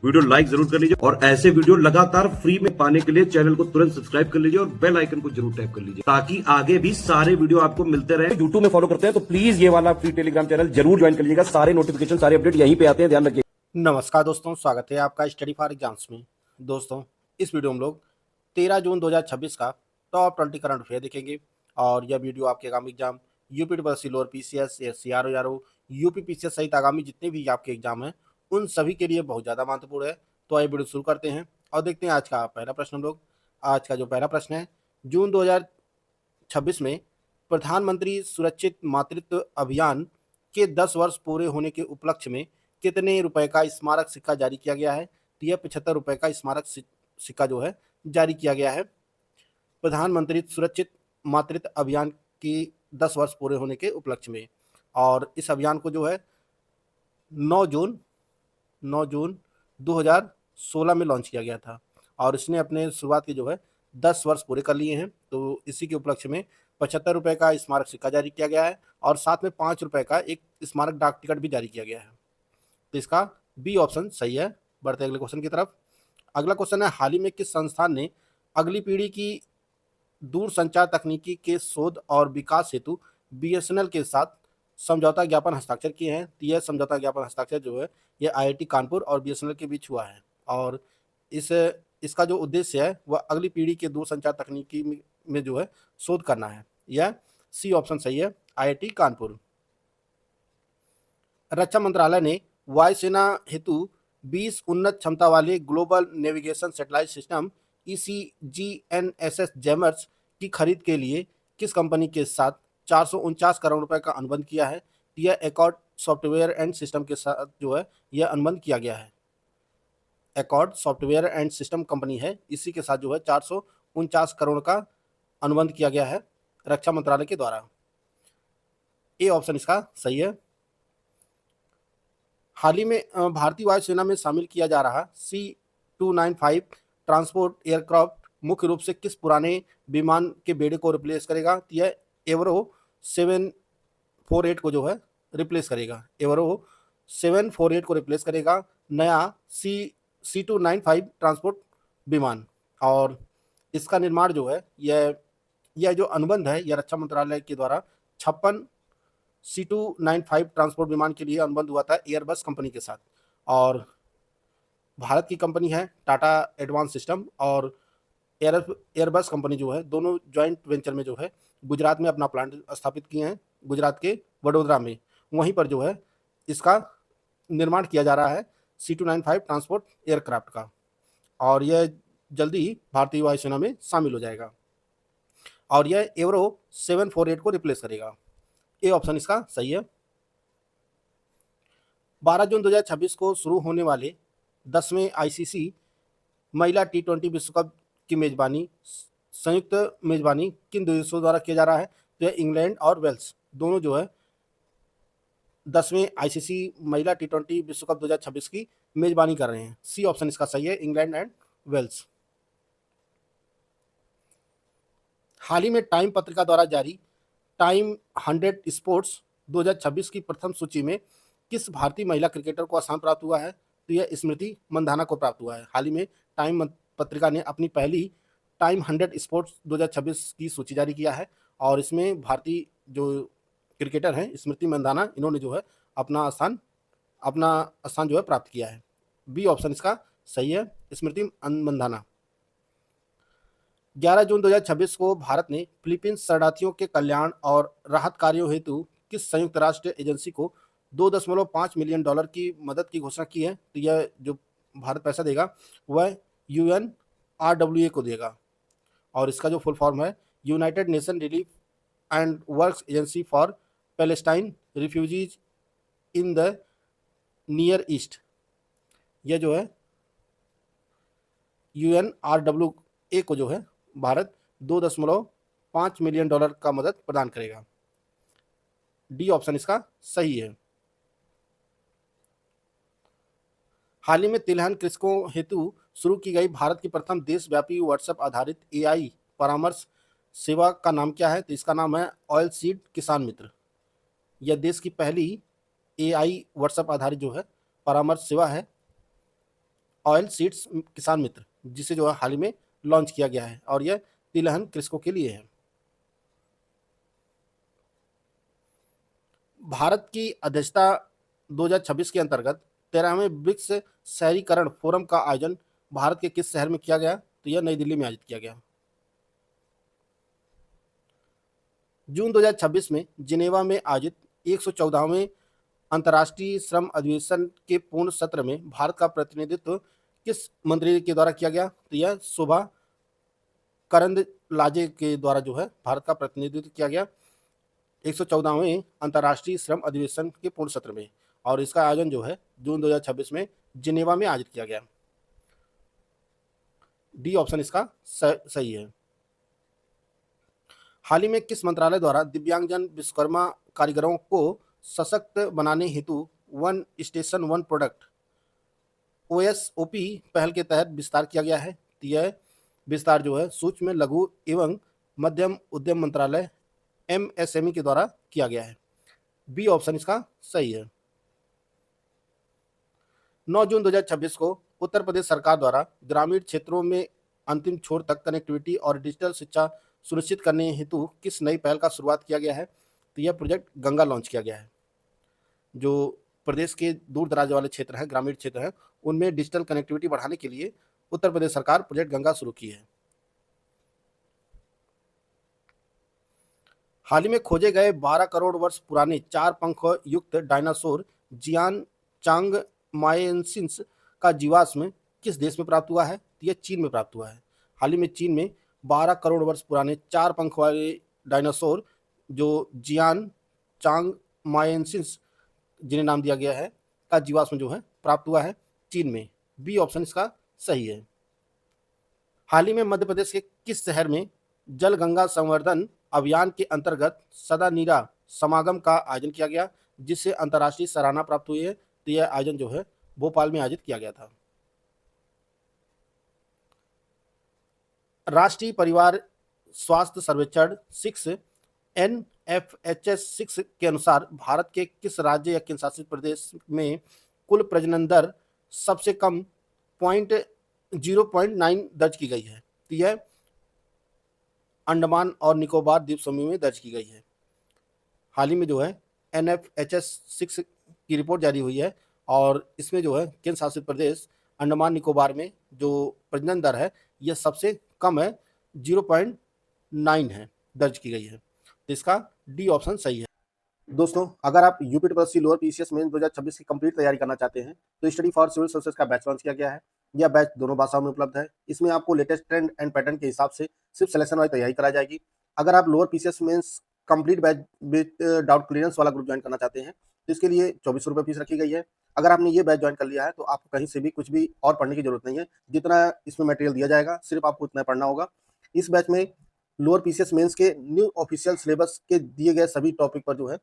Video like जरूर कर लीजिए और ऐसे वीडियो लगातार फ्री में पाने के लिए चैनल को तुरंत सब्सक्राइब कर लीजिए और बेल आइकन को जरूर टैप कर लीजिए ताकि आगे भी सारे वीडियो आपको मिलते रहे। यूट्यूब में फॉलो करते हैं तो प्लीज ये वाला फ्री टेलीग्राम चैनल जरूर ज्वाइन कर लीजिएगा। सारे नोटिफिकेशन सारे अपडेट यहीं पे आते हैं, ध्यान रखिए। नमस्कार दोस्तों, स्वागत है आपका स्टडी फॉर एग्जाम्स में। दोस्तों, इस वीडियो में लोग 13 जून 2026 का टॉप 20 करंट अफेयर देखेंगे और यह वीडियो आपके आगामी exam UP triple lower PCS, SCRO, UP PCS सहित आगामी जितने भी आपके एग्जाम हैं उन सभी के लिए बहुत ज़्यादा महत्वपूर्ण है। तो आइए वीडियो शुरू करते हैं और देखते हैं आज का पहला प्रश्न। हम लोग आज का जो पहला प्रश्न है, जून 2026 में प्रधानमंत्री सुरक्षित मातृत्व अभियान के 10 वर्ष पूरे होने के उपलक्ष्य में कितने रुपए का स्मारक सिक्का जारी किया गया है? तो यह 75 रुपए का स्मारक सिक्का जो है जारी किया गया है प्रधानमंत्री सुरक्षित मातृत्व अभियान की 10 वर्ष पूरे होने के उपलक्ष्य में। और इस अभियान को जो है 9 जून 2016 में लॉन्च किया गया था और इसने अपने शुरुआत के जो है 10 वर्ष पूरे कर लिए हैं। तो इसी के उपलक्ष्य में 75 रुपए का स्मारक सिक्का जारी किया गया है और साथ में 5 रुपए का एक स्मारक डाक टिकट भी जारी किया गया है। तो इसका बी ऑप्शन सही है। बढ़ते अगले क्वेश्चन की तरफ। अगला क्वेश्चन है, हाल ही में किस संस्थान ने अगली पीढ़ी की दूरसंचार तकनीकी के शोध और विकास हेतु बीएसएनएल के साथ समझौता ज्ञापन हस्ताक्षर किए हैं? तो यह समझौता ज्ञापन हस्ताक्षर जो है ये आईआईटी कानपुर और बीएसएनएल के बीच हुआ है और इसका जो उद्देश्य है वह अगली पीढ़ी के दूरसंचार तकनीकी में जो है शोध करना है। यह सी ऑप्शन सही है, आईआईटी कानपुर। रक्षा मंत्रालय ने वायुसेना हेतु 20 उन्नत क्षमता वाले global navigation satellite system ECGNSS jammers की खरीद के लिए किस कंपनी के साथ 449 करोड़ रुपए का अनुबंध किया है? यह एकॉर्ड सॉफ्टवेयर एंड सिस्टम के साथ जो है यह अनुबंध किया गया है। Accord software and system company है, इसी के साथ जो है 449 करोड़ का अनुबंध किया गया है रक्षा मंत्रालय के द्वारा। ए ऑप्शन इसका सही है। हाल ही में भारतीय वायुसेना में शामिल किया जा रहा C295 ट्रांसपोर्ट एयरक्राफ्ट मुख्य रूप से किस पुराने विमान के बेड़े को रिप्लेस करेगा? तो यह एवरो 748 को जो है रिप्लेस करेगा। एवरो 748 को रिप्लेस करेगा नया C295 ट्रांसपोर्ट विमान। और इसका निर्माण जो है यह जो अनुबंध है यह रक्षा मंत्रालय के द्वारा 56 C295 ट्रांसपोर्ट विमान के लिए अनुबंध हुआ था एयरबस कंपनी के साथ। और भारत की कंपनी है टाटा एडवांस सिस्टम और एयरबस कंपनी जो है दोनों जॉइंट वेंचर में जो है गुजरात में अपना प्लांट स्थापित किए हैं, गुजरात के वडोदरा में। वहीं पर जो है इसका निर्माण किया जा रहा है C295 ट्रांसपोर्ट एयरक्राफ्ट का और यह जल्दी ही भारतीय वायुसेना में शामिल हो जाएगा और यह एवरो 748 को रिप्लेस करेगा। ए ऑप्शन इसका सही है। 12 जून 2026 को शुरू होने वाले 10वें आईसीसी महिला T20 विश्व कप की मेजबानी संयुक्त मेजबानी किन दो देशों द्वारा किया जा रहा है? तो यह इंग्लैंड और वेल्स दोनों जो है 10वें आईसीसी महिला T20 विश्व कप 2026 की मेजबानी कर रहे हैं। सी ऑप्शन इसका सही है, इंग्लैंड एंड वेल्स। हाल ही में टाइम पत्रिका द्वारा जारी टाइम 100 स्पोर्ट्स 2026 की प्रथम सूची में किस भारतीय महिला क्रिकेटर को स्थान प्राप्त हुआ है? तो यह स्मृति मंधाना को प्राप्त हुआ है। हाल ही में टाइम पत्रिका ने अपनी पहली टाइम 100 स्पोर्ट्स 2026 की सूची जारी किया है और इसमें भारतीय जो क्रिकेटर हैं स्मृति मंधाना, इन्होंने जो है अपना स्थान जो है प्राप्त किया है। बी ऑप्शन इसका सही है, स्मृति मंधाना। 11 जून 2026 को भारत ने फिलीपींस शरणार्थियों के कल्याण और राहत कार्यों हेतु किस संयुक्त राष्ट्र एजेंसी को $2.5 मिलियन की मदद की घोषणा की है? तो यह जो भारत पैसा देगा वह UNRWA को देगा और इसका जो फुल फॉर्म है United nation relief and works agency for Palestine refugees in the near east. यह जो है UNRWA को जो है भारत $2.5 मिलियन का मदद प्रदान करेगा। डी ऑप्शन इसका सही है। हाल ही में तिलहन कृषकों हेतु शुरू की गई भारत की प्रथम देशव्यापी व्हाट्सएप आधारित AI परामर्श सेवा का नाम क्या है? तो इसका नाम है ऑयल सीड किसान मित्र। यह देश की पहली AI व्हाट्सएप आधारित जो है परामर्श सेवा है ऑयल सीड्स किसान मित्र, जिसे जो है हाल ही में लॉन्च किया गया है और यह तिलहन कृषकों के लिए है। भारत की अध्यक्षता 2026 के अंतर्गत 13वें ब्रिक्स शहरीकरण फोरम का आयोजन भारत के किस शहर में किया गया? तो यह नई दिल्ली में आयोजित किया गया। जून 2026 में जिनेवा में आयोजित 114वें अंतर्राष्ट्रीय श्रम अधिवेशन के पूर्ण सत्र में भारत का प्रतिनिधित्व किस मंत्री के द्वारा किया गया? तो यह शोभा करंदलाजे के द्वारा जो है भारत का प्रतिनिधित्व किया गया 114वें अंतर्राष्ट्रीय श्रम अधिवेशन के पूर्ण सत्र में, और इसका आयोजन जो है जून 2026 में जिनेवा में आयोजित किया गया। डी ऑप्शन इसका सही है। हाल ही में किस मंत्रालय द्वारा दिव्यांगजन विश्वकर्मा कारीगरों को सशक्त बनाने हेतु one station one product OSOP पहल के तहत विस्तार किया गया है? तो यह विस्तार जो है सूक्ष्म लघु एवं मध्यम उद्यम मंत्रालय MSME के द्वारा किया गया है। बी ऑप्शन इसका सही है। 9 जून 2026 को उत्तर प्रदेश सरकार द्वारा ग्रामीण क्षेत्रों में अंतिम छोर तक कनेक्टिविटी और डिजिटल शिक्षा सुनिश्चित करने हेतु किस नई पहल का शुरुआत किया गया है? तो यह प्रोजेक्ट गंगा लॉन्च किया गया है। जो प्रदेश के दूर दराज वाले क्षेत्र हैं, ग्रामीण क्षेत्र हैं, उनमें डिजिटल कनेक्टिविटी बढ़ाने के लिए उत्तर प्रदेश सरकार प्रोजेक्ट गंगा शुरू की है। हाल ही में खोजे गए 12 करोड़ वर्ष पुराने 4 पंख युक्त डायनासोर जियान चांग मायेंसिस का जीवाश्म किस देश में प्राप्त हुआ है? तो यह चीन में प्राप्त हुआ है। हाल ही में चीन में 12 करोड़ वर्ष पुराने 4 पंख वाले डायनासोर जो जियान चांग मायेंसिस, जिन्हें नाम दिया गया है, का जीवाश्म जो है प्राप्त हुआ है चीन में। बी ऑप्शन इसका सही है। हाल ही में मध्य प्रदेश के किस शहर में जल गंगा संवर्धन अभियान के अंतर्गत सदा नीरा समागम का आयोजन किया गया, जिससे अंतर्राष्ट्रीय सराहना प्राप्त हुई है? तो यह आयोजन जो है भोपाल में आयोजित किया गया था। राष्ट्रीय परिवार स्वास्थ्य सर्वेक्षण 6 NFHS 6 के अनुसार भारत के किस राज्य या केंद्र शासित प्रदेश में कुल प्रजनन दर सबसे कम 0.9 दर्ज की गई है? तो यह अंडमान और निकोबार द्वीप समूह में दर्ज की गई है। हाल ही में जो है NFHS 6 की रिपोर्ट जारी हुई है और इसमें जो है केंद्र शासित प्रदेश अंडमान निकोबार में जो प्रजनन दर है यह सबसे कम है, 0.9 है, दर्ज की गई है। तो इसका डी ऑप्शन सही है। दोस्तों, अगर आप यूपीटीपीएससी लोअर PCS मेंस 2026 की कंप्लीट तैयारी करना चाहते हैं तो स्टडी फॉर सिविल सर्विसेज का बैच लॉन्च किया गया है। यह बैच दोनों भाषाओं में उपलब्ध है। इसमें आपको लेटेस्ट ट्रेंड एंड पैटर्न के हिसाब से सिर्फ सिलेक्शन वाइज तैयारी कराई जाएगी। अगर आप lower PCS mains complete batch with doubt clearance वाला ग्रुप ज्वाइन करना चाहते हैं तो इसके लिए 2400 रुपये फीस रखी गई है। अगर आपने ये बैच ज्वाइन कर लिया है तो आपको कहीं से भी कुछ भी और पढ़ने की जरूरत नहीं है। जितना इसमें मटेरियल दिया जाएगा सिर्फ आपको उतना पढ़ना होगा। इस बैच में लोअर PCS मेंस के न्यू ऑफिशियल सिलेबस के दिए गए सभी टॉपिक पर जो है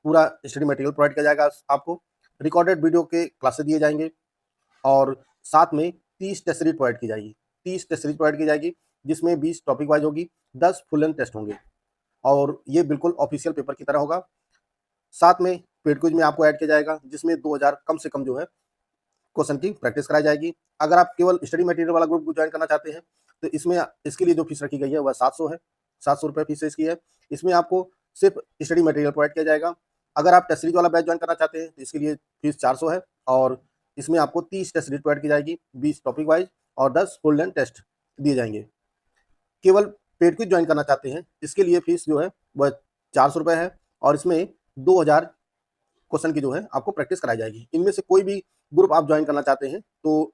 पूरा स्टडी मटेरियल प्रोवाइड किया जाएगा। आपको रिकॉर्डेड वीडियो के क्लासेस दिए जाएंगे और साथ में 30 टेस्ट सीरीज प्रोवाइड की जाएगी। 30 टेस्ट सीरीज प्रोवाइड की जाएगी जिसमें 20 टॉपिक वाइज होगी, 10 फुल लेंथ टेस्ट होंगे और ये बिल्कुल ऑफिशियल पेपर की तरह होगा। साथ में पेड क्विज में आपको ऐड किया जाएगा जिसमें 2000 कम से कम जो है क्वेश्चन की प्रैक्टिस कराई जाएगी। अगर आप केवल स्टडी मटेरियल वाला ग्रुप ज्वाइन करना चाहते हैं तो इसमें इसके लिए जो फीस रखी गई है वह 700 है, 700 रुपये फीस इसकी है। इसमें आपको सिर्फ स्टडी मटेरियल प्रोवाइड किया जाएगा। अगर आप टेस्ट सीरीज वाला बैच ज्वाइन करना चाहते हैं तो इसके लिए फीस 400 है और इसमें आपको 30 टेस्ट सीरीज प्रोवाइड की जाएगी, 20 टॉपिक वाइज और 10 फुल लेंथ टेस्ट दिए जाएंगे। केवल पेड क्विज ज्वाइन करना चाहते हैं इसके लिए फीस जो है वह 400 रुपये है और इसमें 2000 क्वेश्चन की जो है आपको प्रैक्टिस कराई जाएगी। इनमें से कोई भी ग्रुप आप ज्वाइन करना चाहते हैं तो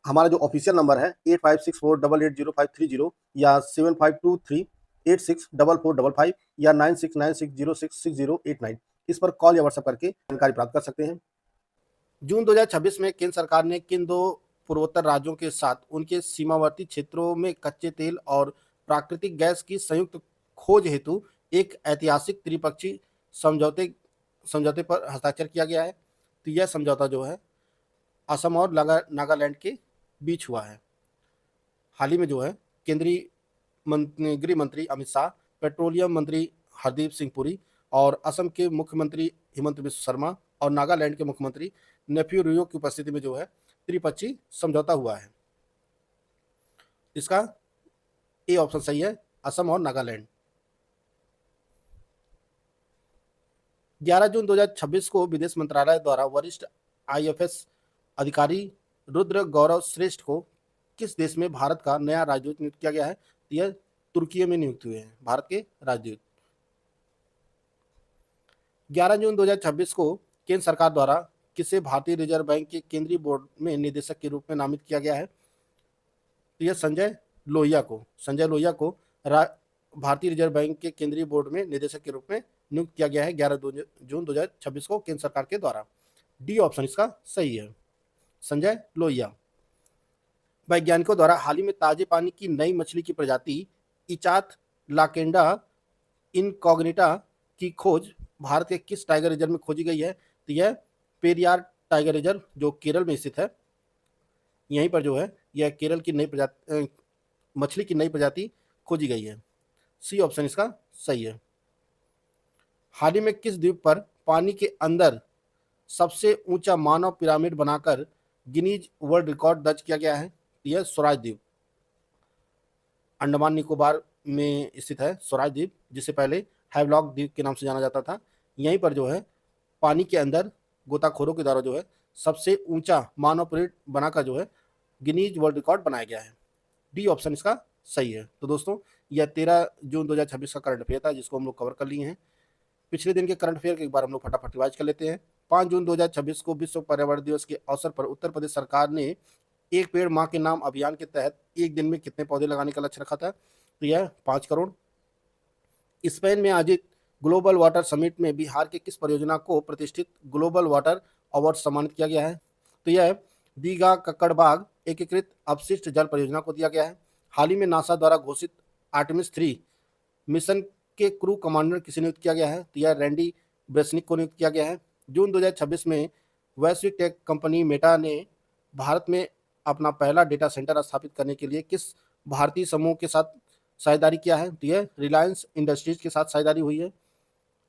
हमारा जो ऑफिशियल नंबर है 8564880530 या 7523864455 या 9696066089 इस पर कॉल या व्हाट्सएप करके जानकारी प्राप्त कर सकते हैं। जून 2026 में केंद्र सरकार ने किन 2 पूर्वोत्तर राज्यों के साथ उनके सीमावर्ती क्षेत्रों में कच्चे तेल और प्राकृतिक गैस की संयुक्त खोज हेतु एक ऐतिहासिक त्रिपक्षीय समझौते पर हस्ताक्षर किया गया है? तो यह समझौता जो है असम और नागालैंड के बीच हुआ है। हाल ही में जो है केंद्रीय गृह मंत्री अमित शाह, पेट्रोलियम मंत्री हरदीप सिंह पुरी और असम के मुख्यमंत्री हिमंत बिस्वा शर्मा और नागालैंड के मुख्यमंत्री नेफ्यू रियो की उपस्थिति में जो है त्रिपक्षीय समझौता हुआ है। इसका ए ऑप्शन सही है, असम और नागालैंड। 11 जून 2026 को विदेश मंत्रालय द्वारा वरिष्ठ आईएफएस अधिकारी रुद्र गौरव श्रेष्ठ को किस देश में भारत का नया राजदूत नियुक्त किया गया है? यह तुर्की में नियुक्त हुए हैं भारत के राजदूत। 11 जून 2026 को केंद्र सरकार द्वारा किसे भारतीय रिजर्व बैंक के केंद्रीय बोर्ड में निदेशक के रूप में नामित किया गया है? तो यह संजय लोहिया को भारतीय रिजर्व बैंक के केंद्रीय बोर्ड में निदेशक के रूप में नियुक्त किया गया है 11 जून 2026 को केंद्र सरकार के द्वारा। डी ऑप्शन इसका सही है, संजय लोहिया। वैज्ञानिकों द्वारा हाल ही में ताजे पानी की नई मछली की प्रजाति इचाथ लाकेंडा इनकॉग्निटा की खोज भारत के किस टाइगर रिजर्व में खोजी गई है? तो यह पेरियार टाइगर रिजर्व जो केरल में स्थित है, यहीं पर जो है यह केरल की नई प्रजाति मछली की नई प्रजाति खोजी गई है। सी ऑप्शन इसका सही है। हाल ही में किस द्वीप पर पानी के अंदर सबसे ऊंचा मानव पिरामिड बनाकर गिनीज वर्ल्ड रिकॉर्ड दर्ज किया गया है? यह स्वराज द्वीप, अंडमान निकोबार में स्थित है स्वराज द्वीप, जिसे पहले हैवलॉक द्वीप के नाम से जाना जाता था। यहीं पर जो है पानी के अंदर गोताखोरों के द्वारा जो है सबसे ऊंचा मानव पिरामिड बनाकर जो है गिनीज वर्ल्ड रिकॉर्ड बनाया गया है। डी ऑप्शन इसका सही है। तो दोस्तों यह 13 जून 2026 का करंट अफेयर था जिसको हम लोग कवर कर लिए हैं। पिछले दिन के करंट अफेयर के एक बार हम लोग फटाफट रिवाइज कर लेते हैं। 5 जून 2026 को विश्व पर्यावरण दिवस के अवसर पर उत्तर प्रदेश सरकार ने एक पेड़ मां के नाम अभियान के तहत एक दिन में कितने पौधे लगाने का लक्ष्य रखा था? तो यह 5 करोड़। स्पेन में आयोजित ग्लोबल वाटर समिट में बिहार के किस परियोजना को प्रतिष्ठित ग्लोबल वाटर अवार्ड सम्मानित किया गया है? तो यह दीघा कक्कड़बाग एकीकृत अपशिष्ट जल परियोजना को दिया गया है। हाल ही में नासा द्वारा घोषित आर्टेमिस 3 मिशन के क्रू कमांडर किसे नियुक्त किया गया है? तो यह रैंडी ब्रेसनिक को नियुक्त किया गया है। जून 2026 में वैश्विक टेक कंपनी मेटा ने भारत में अपना पहला डेटा सेंटर स्थापित करने के लिए किस भारतीय समूह के साथ साझेदारी किया है? तो यह रिलायंस इंडस्ट्रीज के साथ साझेदारी हुई है।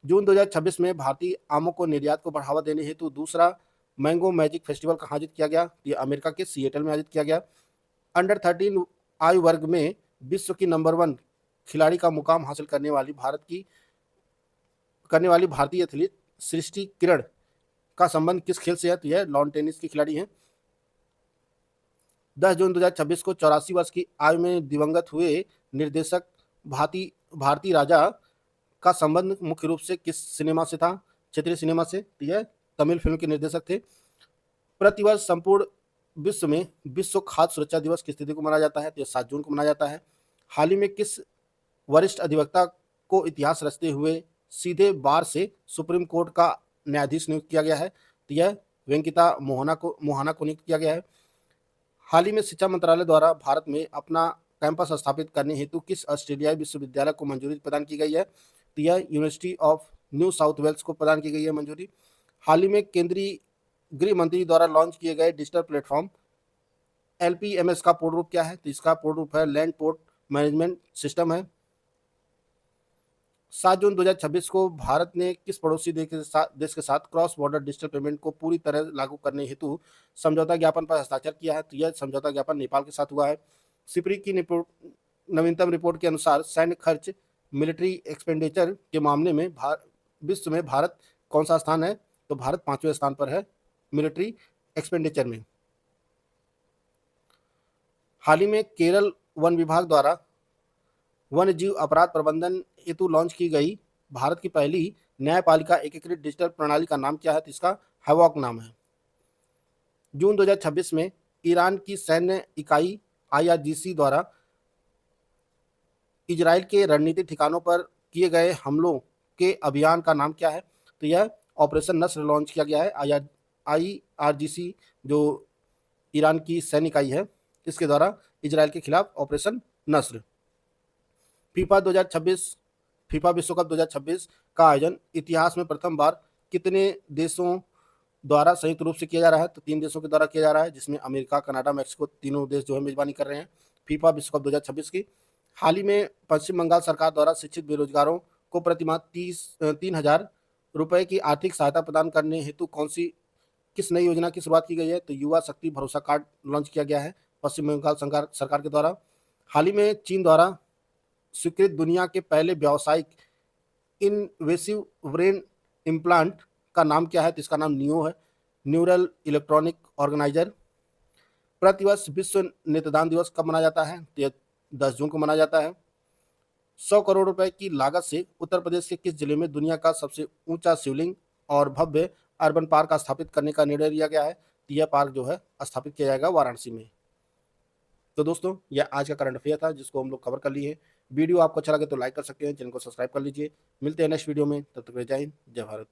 जून 2026 में भारतीय आमों को निर्यात को बढ़ावा देने हेतु दूसरा मैंगो मैजिक फेस्टिवल कहाँ आयोजित किया गया? ये अमेरिका के सिएटल में आयोजित किया गया। अंडर 13 आयु वर्ग में विश्व की नंबर 1 खिलाड़ी का मुकाम हासिल करने वाली भारतीय एथलीट सृष्टि किरण का संबंध किस खेल से है? तो यह लॉन टेनिस की खिलाड़ी हैं। 10 जून 2026 को 84 वर्ष की आयु में दिवंगत हुए निर्देशक भारती राजा का संबंध मुख्य रूप से किस सिनेमा से था? क्षेत्रीय सिनेमा से। तो यह तमिल फिल्म के निर्देशक थे। प्रतिवर्ष संपूर्ण विश्व में विश्व खाद्य सुरक्षा दिवस किस तिथि को मनाया जाता है? तो यह 7 जून को मनाया जाता है। हाल ही में किस वरिष्ठ अधिवक्ता को इतिहास रचते हुए सीधे बार से सुप्रीम कोर्ट का न्यायाधीश नियुक्त किया गया है? तो यह वेंकिता मोहना को नियुक्त किया गया है। हाल ही में शिक्षा मंत्रालय द्वारा भारत में अपना कैंपस स्थापित करने हेतु किस ऑस्ट्रेलियाई विश्वविद्यालय को मंजूरी प्रदान की गई है? तो यह university of New South Wales को प्रदान की गई है मंजूरी। हाल ही में केंद्रीय गृह मंत्री द्वारा लॉन्च किए गए डिजिटल प्लेटफॉर्म LPMS का पूर्ण रूप क्या है? तो इसका पूर्ण रूप है लैंड पोर्ट मैनेजमेंट सिस्टम है। 7 जून 2026 को भारत ने किस पड़ोसी देश के साथ क्रॉस बॉर्डर डिजिटल पेमेंट को पूरी तरह लागू करने हेतु समझौता ज्ञापन पर हस्ताक्षर किया है? तो यह समझौता ज्ञापन नेपाल के साथ हुआ है। सिप्री की नवीनतम रिपोर्ट के अनुसार सैन्य खर्च मिलिट्री एक्सपेंडिचर के मामले में विश्व में भारत कौन सा स्थान है? तो भारत 5वें स्थान पर है मिलिट्री एक्सपेंडिचर में। हाल ही में केरल वन विभाग द्वारा वन्य जीव अपराध प्रबंधन हेतु लॉन्च की गई भारत की पहली न्यायपालिका एकीकृत डिजिटल प्रणाली का नाम क्या है? तो इसका हैवॉक नाम है। जून 2026 में ईरान की सैन्य इकाई IRGC द्वारा इजराइल के रणनीतिक ठिकानों पर किए गए हमलों के अभियान का नाम क्या है? तो यह ऑपरेशन नस्र लॉन्च किया गया है। IRGC जो ईरान की सैन्य इकाई है इसके द्वारा इजराइल के खिलाफ ऑपरेशन नस्र। फीफा विश्व कप 2026 का आयोजन इतिहास में प्रथम बार कितने देशों द्वारा संयुक्त रूप से किया जा रहा है? तो 3 देशों के द्वारा किया जा रहा है, जिसमें अमेरिका, कनाडा, मैक्सिको तीनों देश जो है मेजबानी कर रहे हैं फीफा विश्व कप 2026 की। हाल ही में पश्चिम बंगाल सरकार द्वारा शिक्षित बेरोजगारों को प्रतिमाह 3,000 रुपए की आर्थिक सहायता प्रदान करने हेतु कौन सी किस नई योजना की शुरुआत की गई है? तो युवा शक्ति भरोसा कार्ड लॉन्च किया गया है पश्चिम बंगाल सरकार के द्वारा। हाल ही में चीन द्वारा स्वीकृत दुनिया के पहले व्यावसायिक इनवेसिव ब्रेन इम्प्लांट का नाम क्या है? तो इसका नाम नियो है, न्यूरल इलेक्ट्रॉनिक ऑर्गेनाइजर। प्रतिवर्ष विश्व नेत्रदान दिवस कब मनाया जाता है? तो यह 10 जून को मनाया जाता है। 100 करोड़ रुपए की लागत से उत्तर प्रदेश के किस जिले में दुनिया का सबसे ऊंचा शिवलिंग और भव्य अर्बन पार्क स्थापित करने का निर्णय लिया गया है? तो यह पार्क जो है स्थापित किया जाएगा वाराणसी में। तो दोस्तों, यह आज का करंट अफेयर था जिसको हम लोग कवर कर लिए। वीडियो आपको अच्छा लगे तो लाइक कर सकते हैं, चैनल को सब्सक्राइब कर लीजिए। मिलते हैं नेक्स्ट वीडियो में, तब तक जय हिंद, जय भारत।